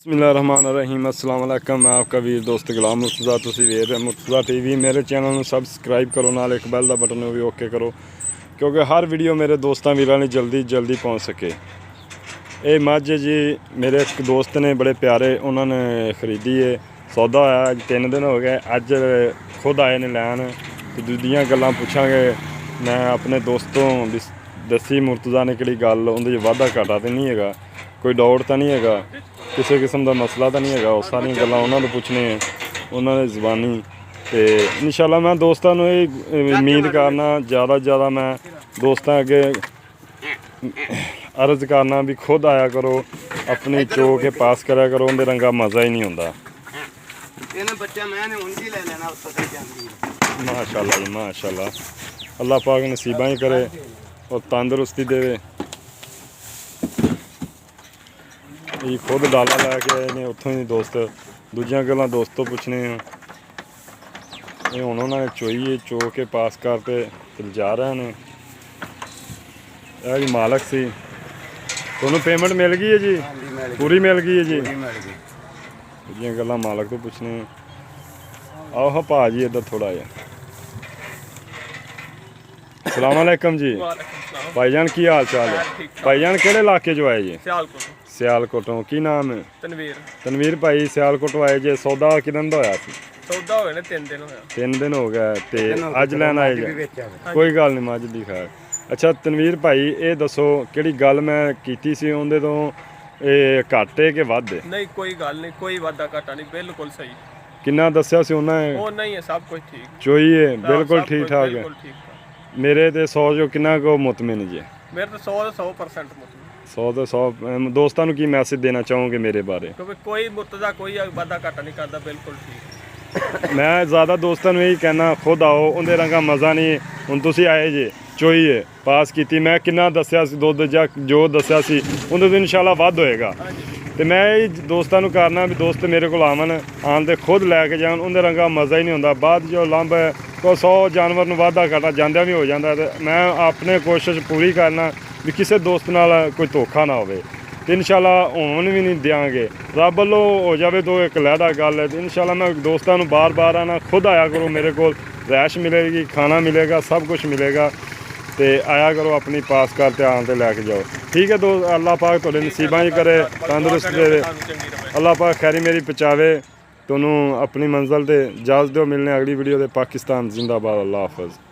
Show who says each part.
Speaker 1: बिस्मिल्लाहिर्रहमानिर्रहीम अस्सलाम वालेकुम। मैं आपका वीर दोस्त गुलाम मुर्तज़ा। तुसीं वेख रहे मुर्तज़ा टीवी। मेरे चैनल में सबसक्राइब करो, नाल एक बैल का बटन भी ओके करो क्योंकि हर वीडियो मेरे दोस्तों वीरां ने जल्दी पहुँच सके। ये मझ जी मेरे एक दोस्त ने बड़े प्यारे उन्होंने खरीदी है। सौदा होया अज 3 दिन हो गए। अज खुद आए ने लैन तो दूजियां गल्लां पुछांगे। मैं अपने दोस्तों दसी मुर्तज़ा ने किहड़ी गल उहदे च वाधा घाटा तो नहीं है, कोई डाउट तो नहीं है, किसी किस्म का मसला तो नहीं है। वो सारिया गल्लां उन्होंने पुछने उन्होंने जबानी तो इंशाअल्लाह मैं दोस्तों ये उम्मीद करना ज़्यादा मैं दोस्तों अगे अर्ज करना भी खुद आया करो, अपनी चो के पास करा करो, उनके रंगा मज़ा ही नहीं होंदा। माशाअल्लाह जी माशाअल्लाह, अल्लाह पाक नसीबा ही करे और तंदुरुस्ती दे। ये खुद डाला लैके आए ने उत्थों ही दोस्त दूजियां गल्लां दोस्तों पुछने ये हुण उन्होंने चोई चो के पास करते जा रहे हैं। जी मालक सी तुहानू पेमेंट मिल गई है जी? पूरी मिल गई है जी। दूजियां गल्लां मालक तो पुछने। आओ हाँ भाजी इधर थोड़ा जा। अस्सलाम वालेकुम जी। भाईजान की हाल चाल है? भाईजान किहड़े इलाके जो आए जी? सियालकोटों। की नाम है? तनवीर भाई सियालकोट आए जे। सौदा किदन दा होया सी?
Speaker 2: सौदा होया ने 3 दिन होया।
Speaker 1: 3 दिन हो गए ते अज लैन आए जे? कोई गल नहीं मझ दी खैर। अच्छा तनवीर भाई ये दसो किहड़ी गल मैं कीती सी उहदे तो घाटे के वाधे?
Speaker 2: नहीं कोई गल नहीं, कोई वादा घाटा नहीं, बिल्कुल सही।
Speaker 1: किन्ना दस्या सी उन्हें?
Speaker 2: वो नहीं है, सब कुछ ठीक।
Speaker 1: चोई है बिल्कुल ठीक ठाक है। मेरे ते 100 जो किन्ना को मुतमिन जे?
Speaker 2: मेरे तो 100% मुतमिन।
Speaker 1: 100 तो 100 दोस्तों की मैसेज देना चाहूँगे मेरे बारे?
Speaker 2: क्योंकि कोई मुर्तज़ा कोई वादा घाटा नहीं करता, बिल्कुल ठीक।
Speaker 1: मैं ज़्यादा दोस्तों यही कहना खुद आओ, उनके रंगा मज़ा नहीं। हुण तुसीं आए जे चोई है पास की, मैं किन्ना दस्या सी दुध जा जो दस्या सी उनके तो इंशाल्लाह वध होएगा। तो मैं यही दोस्तों करना भी दोस्त मेरे को आवन आन तो खुद लैके जान, उनके रंगा मज़ा ही नहीं होंदा। बाद जो लंब को 100 जानवर में वाधा घाटा जांदियां भी हो जाता। तो मैं अपने कोशिश पूरी करना भी किसी दोस्त नाल कोई धोखा ना होवे तो इंशाल्लाह होन भी नहीं देंगे। रब वालों हो जाए तो एक लहदा गल है। तो इंशाल्लाह मैं दोस्तों बार आना, खुद आया करो, मेरे को रैश मिलेगी, खाना मिलेगा, सब कुछ मिलेगा। तो आया करो अपनी पास करते आन ते लैके जाओ। ठीक है दोस्त, अल्लाह पाक तुहाडे नसीबां च करे, तंदुरुस्त दे, अल्लाह पाक खैरी मेरी पहुँचावे तुहानू अपनी मंजिल ते। इजाज़त दो, मिलने अगली वीडियो दे। पाकिस्तान जिंदाबाद। अल्लाह हाफिज़।